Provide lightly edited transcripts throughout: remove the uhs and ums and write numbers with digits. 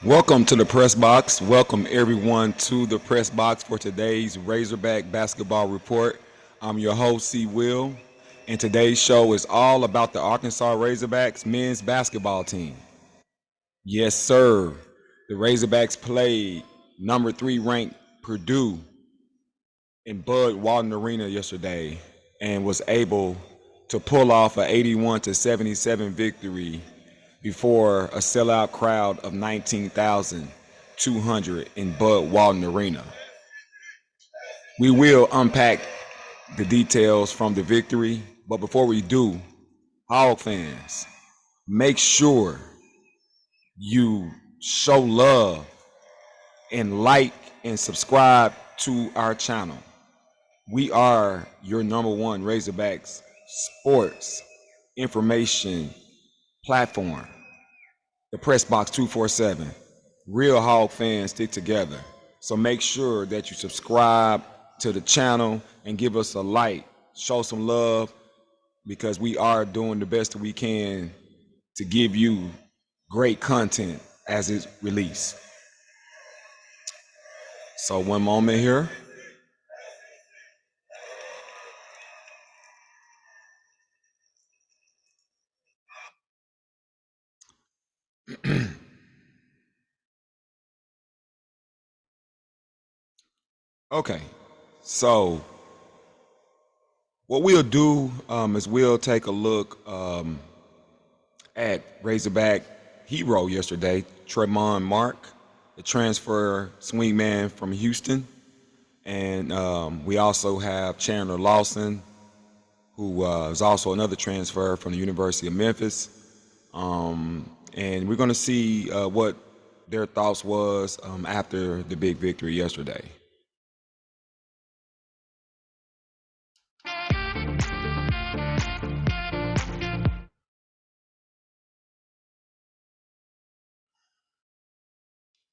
Welcome to the Press Box. Welcome everyone to the Press Box for today's Razorback Basketball Report. I'm your host, Cee Will, and today's show is all about the Arkansas Razorbacks men's basketball team. Yes, sir. The Razorbacks played number 3 ranked Purdue in Bud Walton Arena yesterday and was able to pull off an 81-77 victory before a sellout crowd of 19,200 in Bud Walton Arena. We will unpack the details from the victory, but before we do, Hog fans, make sure you show love and like and subscribe to our channel. We are your number one Razorbacks sports information platform. The Press Box 247. Real Hog fans stick together. So make sure that you subscribe to the channel and give us a like. Show some love because we are doing the best that we can to give you great content as it's released. So one moment here. Okay, so what we'll do is we'll take a look at Razorback hero yesterday, Tremont Mark, the transfer swingman from Houston. And we also have Chandler Lawson, who is also another transfer from the University of Memphis. And we're going to see what their thoughts was after the big victory yesterday.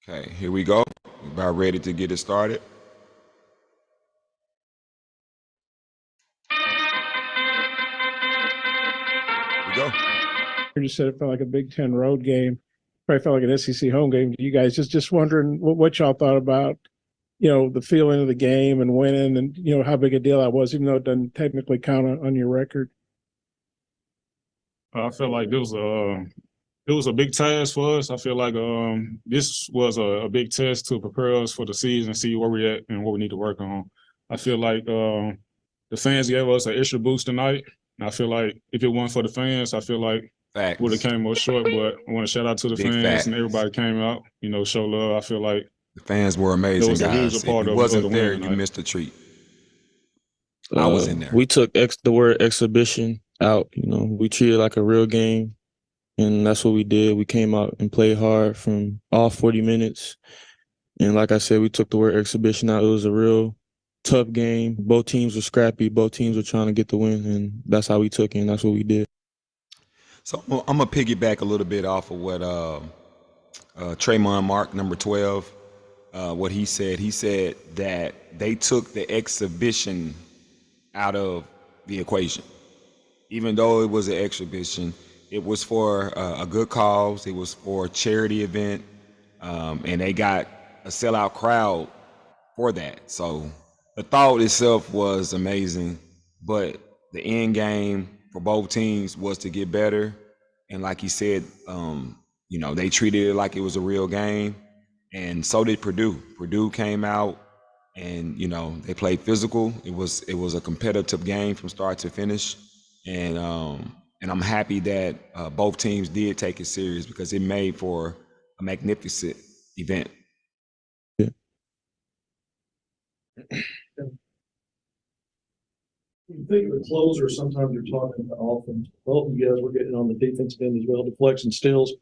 Okay, here we go. We're about ready to get it started. Here we go. You just said it felt like a Big Ten road game. Probably felt like an SEC home game to you guys. Just wondering what y'all thought about, the feeling of the game and winning and, how big a deal that was, even though it doesn't technically count on your record. I felt like it was a big task for us. I feel like this was a big test to prepare us for the season, see where we're at and what we need to work on. I feel like the fans gave us an extra boost tonight. And I feel like if it weren't for the fans, I feel like we would have came more short. But I want to shout out to the fans and everybody came out, show love. I feel like the fans were amazing, guys. If it wasn't there, you missed a treat. I was in there. We took the word exhibition out. We treated it like a real game. And that's what we did. We came out and played hard from all 40 minutes. And like I said, we took the word exhibition out. It was a real tough game. Both teams were scrappy. Both teams were trying to get the win. And that's how we took it, and that's what we did. So I'm going to piggyback a little bit off of what Tremont Mark, number 12, what he said. He said that they took the exhibition out of the equation. Even though it was an exhibition, it was for a good cause. It was for a charity event, and they got a sellout crowd for that. So the thought itself was amazing, but the end game for both teams was to get better. And like he said, they treated it like it was a real game, and so did Purdue. Purdue came out and, they played physical. It was a competitive game from start to finish. And I'm happy that both teams did take it serious because it made for a magnificent event. Yeah. You think of a closer, sometimes you're talking about offense. Both of you guys were getting on the defensive end as well, deflection steals.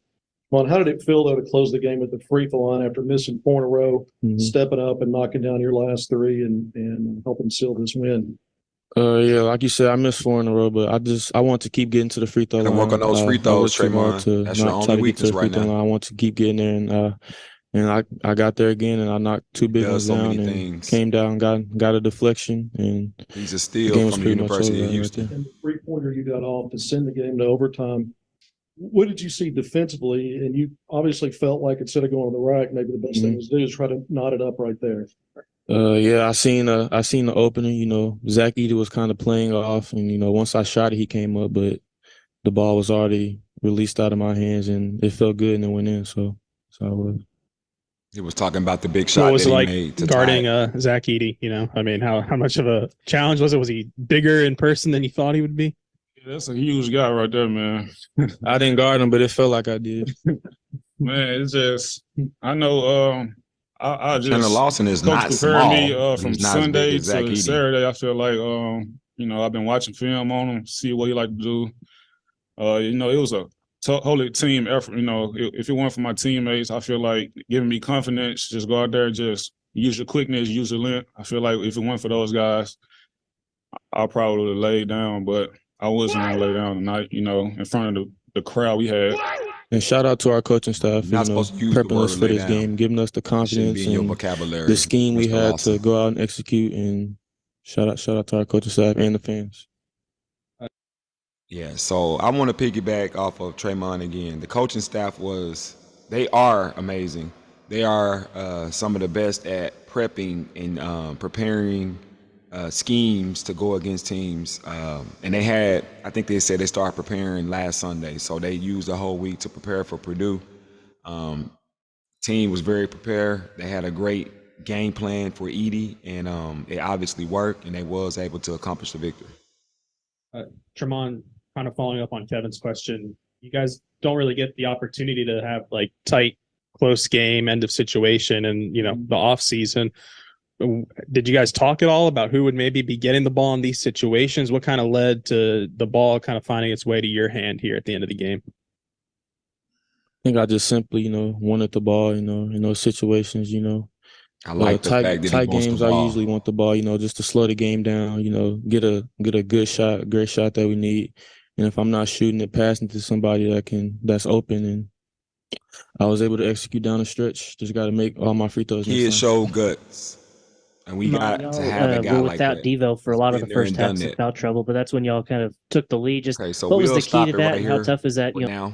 How did it feel, though, to close the game at the free throw line after missing 4 in a row, stepping up and knocking down your last 3 and helping seal this win? Yeah, like you said, I missed 4 in a row, but I want to keep getting to the free throw line. And work on those free throws, Tremont. That's your only weakness right now. I want to keep getting there, and I got there again, and I knocked 2 big ones down, and came down, got a deflection, and he's a steal from the University of Houston. And the 3-pointer you got off to send the game to overtime. What did you see defensively? And you obviously felt like instead of going on the rack, maybe the best thing was to do is try to knot it up right there. Yeah, I seen the opening. Zach Edey was kind of playing off, and once I shot it, he came up, but the ball was already released out of my hands, and it felt good and it went in. So I was. He was talking about the big What shot was that it he like made to guarding tie it. Zach Edey? I mean, how much of a challenge was it? Was he bigger in person than you thought he would be? Yeah, that's a huge guy right there, man. I didn't guard him, but it felt like I did. Man, it's just I know I Chandler just Lawson is coach not preparing small, me but from he's not as big Sunday as Zach to Edey. Saturday. I feel like I've been watching film on him, see what he like to do. It was a totally team effort. If it weren't for my teammates, I feel like giving me confidence, just go out there and just use your quickness, use your length. I feel like if it weren't for those guys, I probably would have laid down, but I wasn't gonna lay down tonight, in front of the crowd we had. And shout out to our coaching staff, You're not supposed to use the prepping us word for lay this down. game, giving us the It shouldn't be confidence in your and vocabulary, the scheme we Mr. had Lawson. to go out and execute. And shout out to our coaching staff and the fans. Yeah, so I want to piggyback off of Traymon again. The coaching staff they are amazing. They are some of the best at prepping and preparing schemes to go against teams. And I think they said they started preparing last Sunday. So they used the whole week to prepare for Purdue. Team was very prepared. They had a great game plan for Edey, and it obviously worked, and they was able to accomplish the victory. Tremont, kind of following up on Kevin's question, you guys don't really get the opportunity to have like tight, close game, end of situation, and the off season. Did you guys talk at all about who would maybe be getting the ball in these situations? What kind of led to the ball kind of finding its way to your hand here at the end of the game? I think I just simply, wanted the ball, in those situations, I like the fact that he tight wants games. the I ball. usually want the ball, just to slow the game down. Get a good shot, great shot that we need. And if I'm not shooting it, passing to somebody that's open, and I was able to execute down the stretch. Just got to make all my free throws. Kids show guts, and we got y'all to have a guy were like without that. Devo for a He's lot of been the there first and half done some that. foul trouble, but that's when y'all kind of took the lead. Just Okay, so what was we'll the key stop to it that, right and how here tough is that? for now.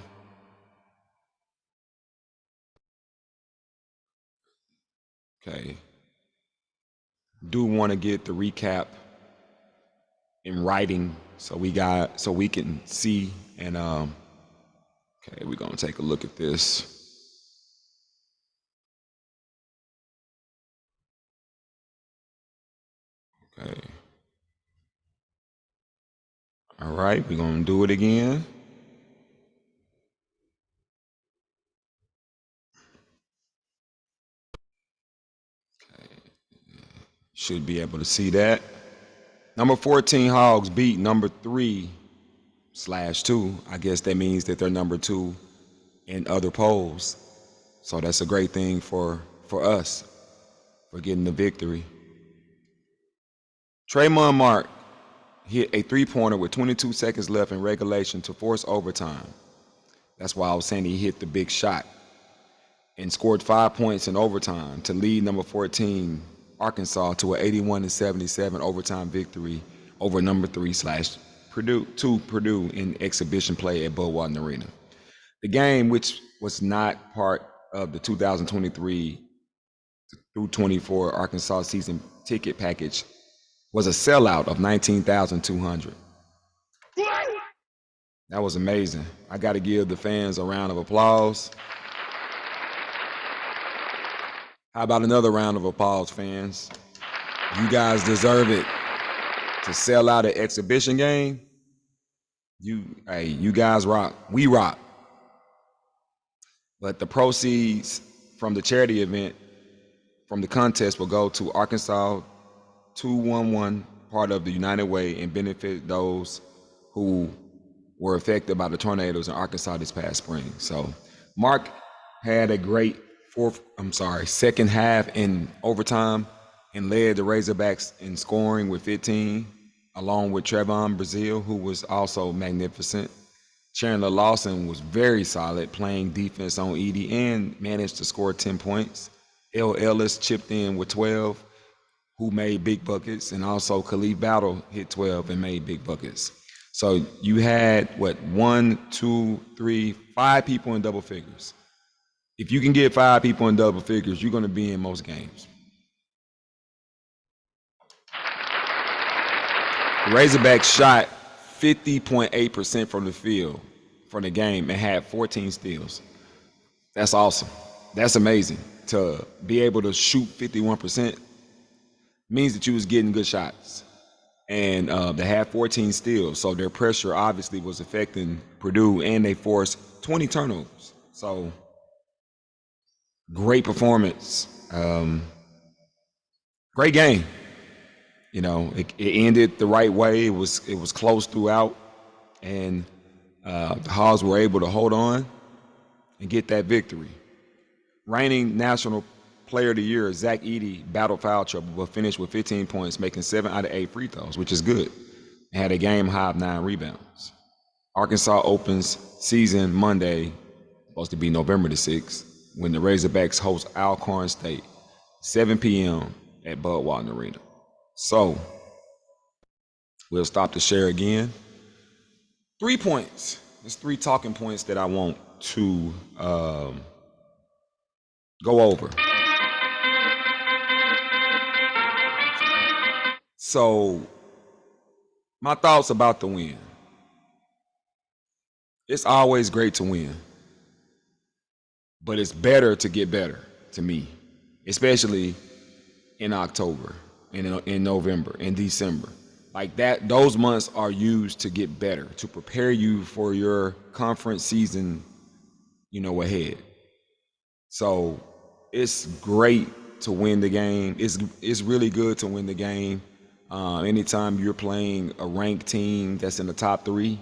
Okay. Do want to get the recap in writing so we can see and okay, we're gonna take a look at this. Okay. All right, we're gonna do it again. Okay. Should be able to see that. Number 14 Hogs beat number 3/2. I guess that means that they're number 2 in other polls. So that's a great thing for us for getting the victory. Traymon Mark hit a three-pointer with 22 seconds left in regulation to force overtime. That's why I was saying he hit the big shot and scored 5 points in overtime to lead number 14 Arkansas to an 81-77 overtime victory over number 3/Purdue in exhibition play at Bud Walton Arena. The game, which was not part of the 2023 through 24 Arkansas season ticket package, was a sellout of 19,200. That was amazing. I got to give the fans a round of applause. How about another round of applause, fans? You guys deserve it. To sell out an exhibition game, you guys rock. We rock. But the proceeds from the charity event from the contest will go to Arkansas 211, part of the United Way, and benefit those who were affected by the tornadoes in Arkansas this past spring. So Mark had a great second half in overtime and led the Razorbacks in scoring with 15, along with Trevon Brazile, who was also magnificent. Chandler Lawson was very solid, playing defense on Edey and managed to score 10 points. L. Ellis chipped in with 12, who made big buckets, and also Khalif Battle hit 12 and made big buckets. So you had what, 1, 2, 3, 5 people in double figures. If you can get 5 people in double figures, you're going to be in most games. The Razorbacks shot 50.8% from the field for the game and had 14 steals. That's awesome. That's amazing. To be able to shoot 51% means that you was getting good shots. And they had 14 steals, so their pressure obviously was affecting Purdue, and they forced 20 turnovers. So great performance. Great game. You know, it ended the right way. It was close throughout, and the Hogs were able to hold on and get that victory. Reigning National Player of the Year, Zach Edey, battled foul trouble, but finished with 15 points, making 7 out of 8 free throws, which is good. And had a game high of 9 rebounds. Arkansas opens season Monday, supposed to be November the 6th, when the Razorbacks host Alcorn State, 7 p.m. at Bud Walton Arena. So, we'll stop the share again. 3 points. There's 3 talking points that I want to go over. So, my thoughts about the win. It's always great to win, but it's better to get better to me, especially in October, in November, in December. Like that, those months are used to get better, to prepare you for your conference season, ahead. So it's great to win the game. It's really good to win the game. Anytime you're playing a ranked team that's in the top 3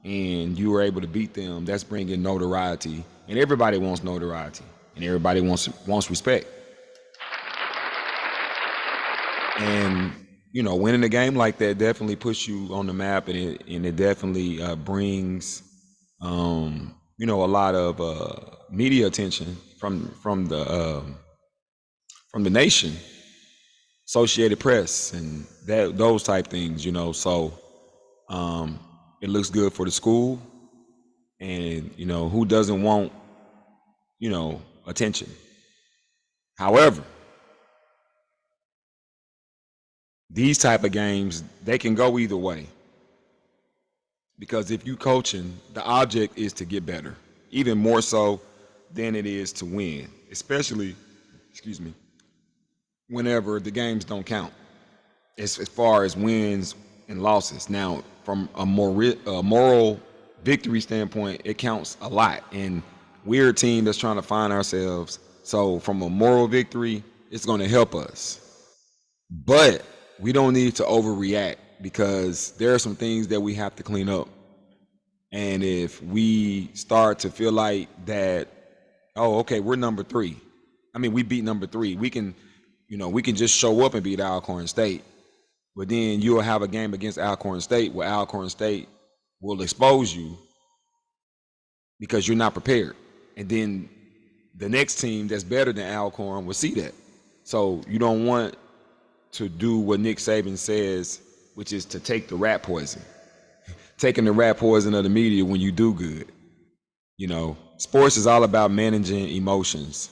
and you were able to beat them, that's bringing notoriety. And everybody wants notoriety, and everybody wants respect. And winning a game like that definitely puts you on the map, and it definitely brings a lot of media attention from the nation, Associated Press, and those type things. So it looks good for the school, and who doesn't want attention. However, these type of games, they can go either way. Because if you coaching, the object is to get better, even more so than it is to win, especially, whenever the games don't count, as far as wins and losses. Now, from a moral victory standpoint, it counts a lot. And we're a team that's trying to find ourselves. So from a moral victory, it's going to help us. But we don't need to overreact, because there are some things that we have to clean up. And if we start to feel like that, oh, okay, we're number 3. I mean, we beat number 3. We can just show up and beat Alcorn State. But then you'll have a game against Alcorn State where Alcorn State will expose you because you're not prepared. And then the next team that's better than Alcorn will see that. So you don't want to do what Nick Saban says, which is to take the rat poison. Taking the rat poison of the media when you do good. Sports is all about managing emotions.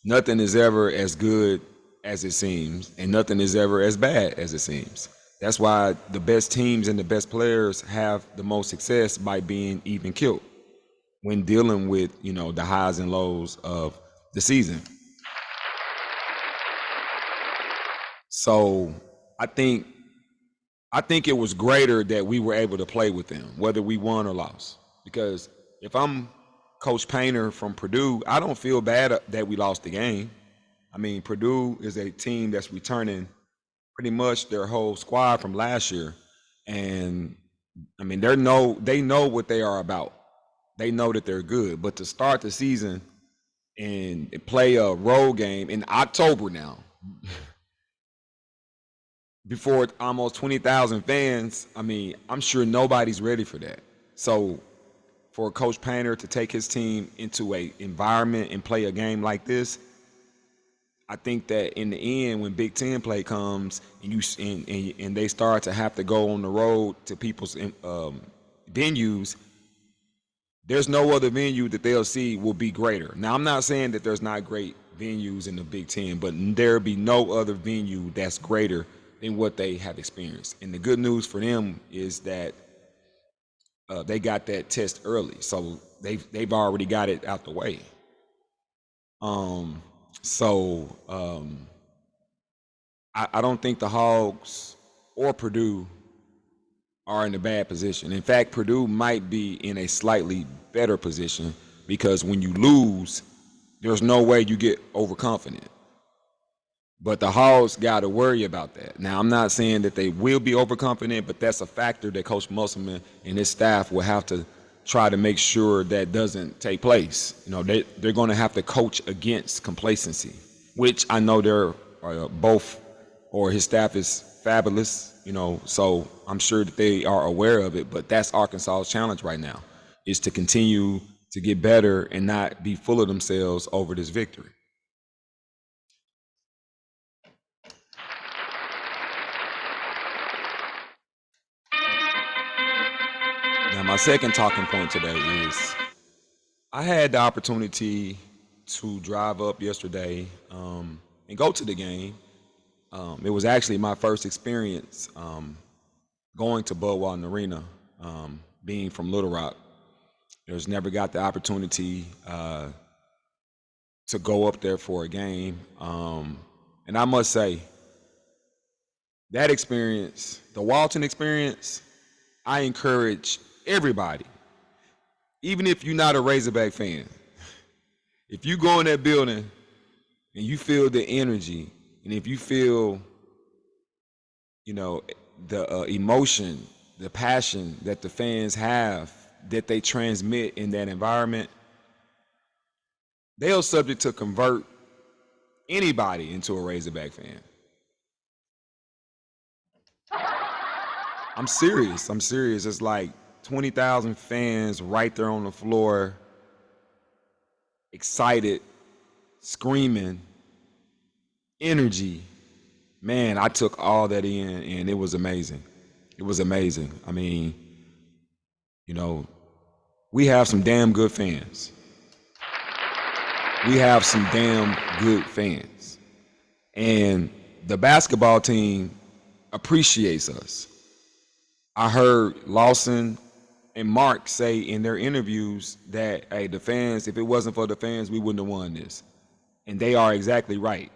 Nothing is ever as good as it seems, and nothing is ever as bad as it seems. That's why the best teams and the best players have the most success by being even killed when dealing with, the highs and lows of the season. So I think it was greater that we were able to play with them, whether we won or lost. Because if I'm Coach Painter from Purdue, I don't feel bad that we lost the game. I mean, Purdue is a team that's returning pretty much their whole squad from last year. And I mean, they know what they are about. They know that they're good. But to start the season and play a road game in October now, before almost 20,000 fans, I mean, I'm sure nobody's ready for that. So for Coach Painter to take his team into a environment and play a game like this, I think that in the end, when Big Ten play comes and and they start to have to go on the road to people's venues, there's no other venue that they'll see will be greater. Now, I'm not saying that there's not great venues in the Big Ten, but there'll be no other venue that's greater than what they have experienced. And the good news for them is that they got that test early, so they've already got it out the way. I don't think the Hogs or Purdue are in a bad position. In fact, Purdue might be in a slightly better position because when you lose, there's no way you get overconfident. But the Hogs got to worry about that. Now, I'm not saying that they will be overconfident, but that's a factor that Coach Musselman and his staff will have to try to make sure that doesn't take place. You know, they're going to have to coach against complacency, which I know they're both, or his staff is fabulous, you know, so I'm sure that they are aware of it, but that's Arkansas's challenge right now, is to continue to get better and not be full of themselves over this victory. Now, my second talking point today is I had the opportunity to drive up yesterday and go to the game. It was actually my first experience going to Bud Walton Arena, being from Little Rock. There's never got the opportunity to go up there for a game. And I must say, that experience, the Walton experience, I encourage everybody, even if you're not a Razorback fan, if you go in that building and you feel the energy, and if you feel, you know, the emotion, the passion that the fans have, that they transmit in that environment, they're subject to convert anybody into a Razorback fan. I'm serious. It's like 20,000 fans right there on the floor, excited, screaming, energy. Man, I took all that in, and it was amazing. It was amazing. I mean, you know, we have some damn good fans. And the basketball team appreciates us. I heard Lawson and Mark say in their interviews that, hey, the fans, if it wasn't for the fans, we wouldn't have won this. And they are exactly right.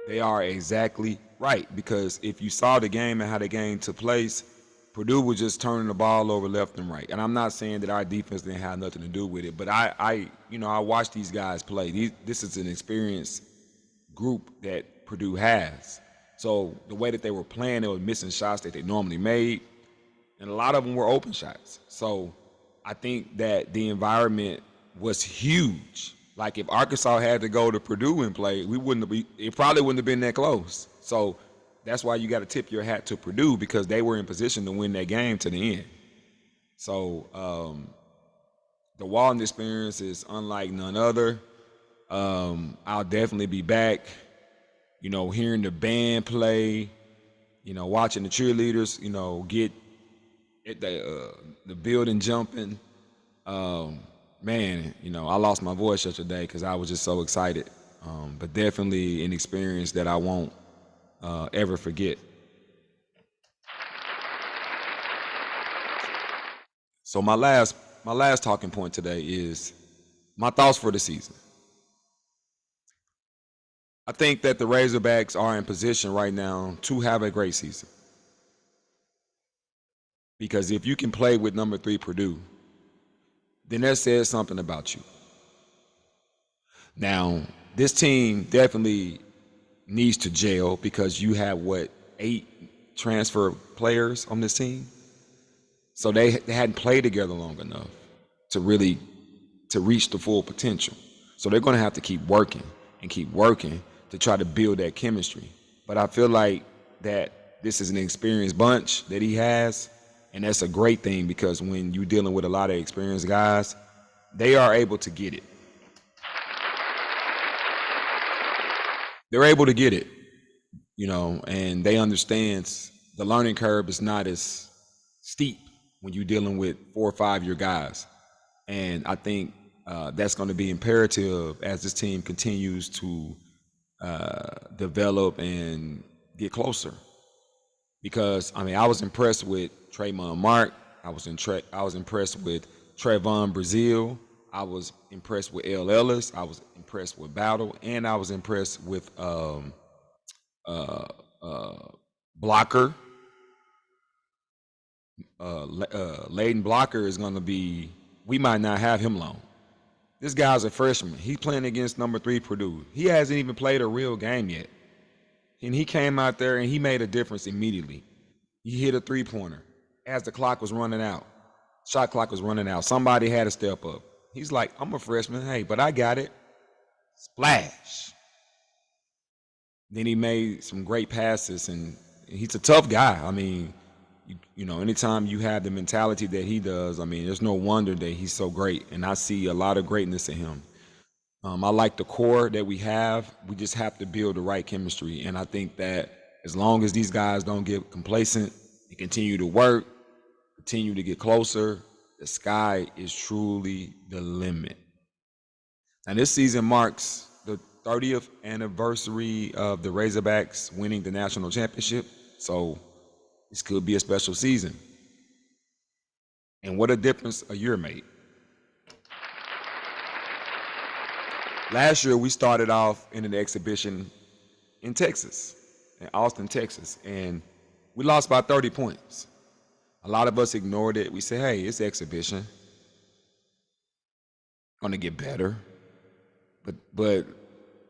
They are exactly right, because if you saw the game and how the game took place, Purdue was just turning the ball over left and right. And I'm not saying that our defense didn't have nothing to do with it, but I watched these guys play. This is an experienced group that Purdue has. So the way that they were playing, they were missing shots that they normally made, and a lot of them were open shots. So I think that the environment was huge. Like, if Arkansas had to go to Purdue and play, it probably wouldn't have been that close. So that's why you got to tip your hat to Purdue, because they were in position to win that game to the end. So the Walton experience is unlike none other. I'll definitely be back, you know, hearing the band play, you know, watching the cheerleaders, you know, get the building jumping. Man, you know, I lost my voice yesterday because I was just so excited. But definitely an experience that I won't ever forget. So my last talking point today is my thoughts for the season. I think that the Razorbacks are in position right now to have a great season. Because if you can play with number 3 Purdue, then that says something about you. Now, this team definitely needs to gel, because you have, 8 transfer players on this team? So they hadn't played together long enough to reach the full potential. So they're going to have to keep working to try to build that chemistry. But I feel like that this is an experienced bunch that he has, and that's a great thing, because when you're dealing with a lot of experienced guys, they are able to get it. they're able to get it, you know, and they understand the learning curve is not as steep when you're dealing with 4 or 5 year guys. And I think that's going to be imperative as this team continues to develop and get closer. Because I mean, I was impressed with Tremont Mark. I was impressed with Trevon Brazile. I was impressed with L. Ellis. I was impressed with Battle, and I was impressed with Blocker. Layden Blocker is going to be. We might not have him long. This guy's a freshman. He's playing against number 3 Purdue. He hasn't even played a real game yet, and he came out there and he made a difference immediately. He hit a 3-pointer as the clock was running out. Shot clock was running out. Somebody had to step up. He's like, I'm a freshman, hey, but I got it. Splash. Then he made some great passes, and he's a tough guy. I mean, you know, anytime you have the mentality that he does, I mean, there's no wonder that he's so great, and I see a lot of greatness in him. I like the core that we have. We just have to build the right chemistry, and I think that as long as these guys don't get complacent and continue to work, continue to get closer, the sky is truly the limit. And this season marks the 30th anniversary of the Razorbacks winning the national championship. So this could be a special season. And what a difference a year made. Last year, we started off in an exhibition in Texas, in Austin, Texas, and we lost by 30 points. A lot of us ignored it. We said, hey, it's exhibition. Gonna get better. But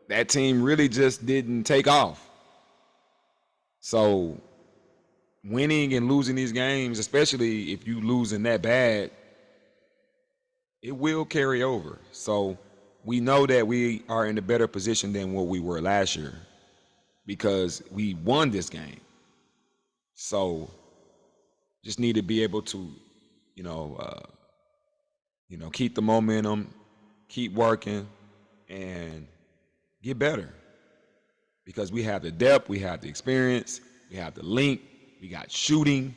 that team really just didn't take off. So winning and losing these games, especially if you losing that bad, it will carry over. So we know that we are in a better position than what we were last year because we won this game. So just need to be able to, keep the momentum, keep working, and get better. Because we have the depth, we have the experience, we have the length, we got shooting.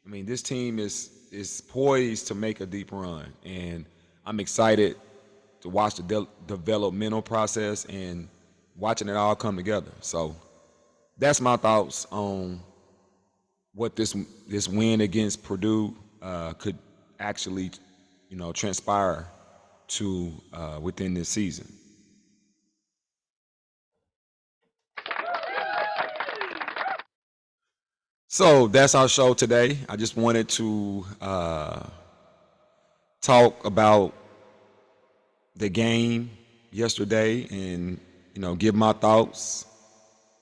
I mean, this team is poised to make a deep run, and I'm excited to watch the developmental process and watching it all come together. So that's my thoughts on what this win against Purdue could actually, transpire to within this season. So that's our show today. I just wanted to talk about the game yesterday and give my thoughts.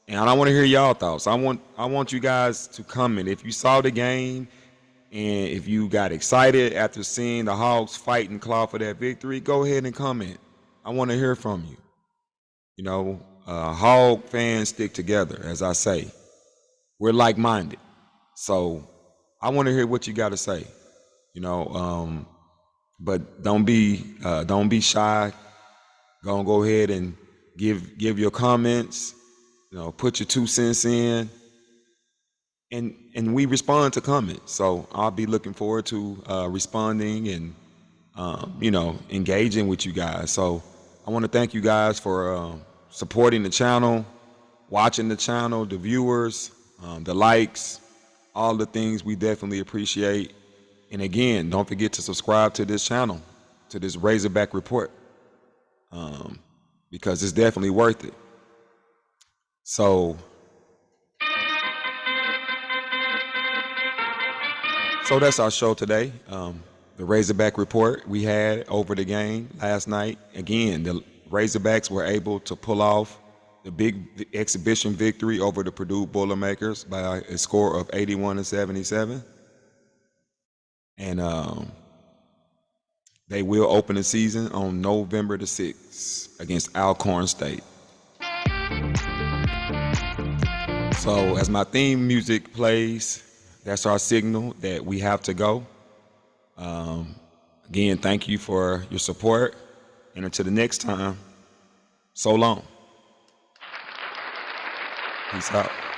And I want to hear y'all thoughts. I want you guys to comment. If you saw the game and if you got excited after seeing the Hogs fight and claw for that victory, go ahead and comment. I want to hear from you. Hog fans stick together, as I say. We're like-minded. So I want to hear what you got to say. But don't be shy. Go ahead and give your comments. Put your 2 cents in, and we respond to comments. So I'll be looking forward to responding and engaging with you guys. So I want to thank you guys for supporting the channel, watching the channel, the viewers, the likes, all the things we definitely appreciate. And again, don't forget to subscribe to this channel, to this Razorback Report, because it's definitely worth it. So that's our show today. The Razorback Report we had over the game last night. Again, the Razorbacks were able to pull off the big exhibition victory over the Purdue Boilermakers by a score of 81-77. And they will open the season on November the 6th against Alcorn State. So as my theme music plays, that's our signal that we have to go. Again, thank you for your support. And until the next time, so long. Peace out.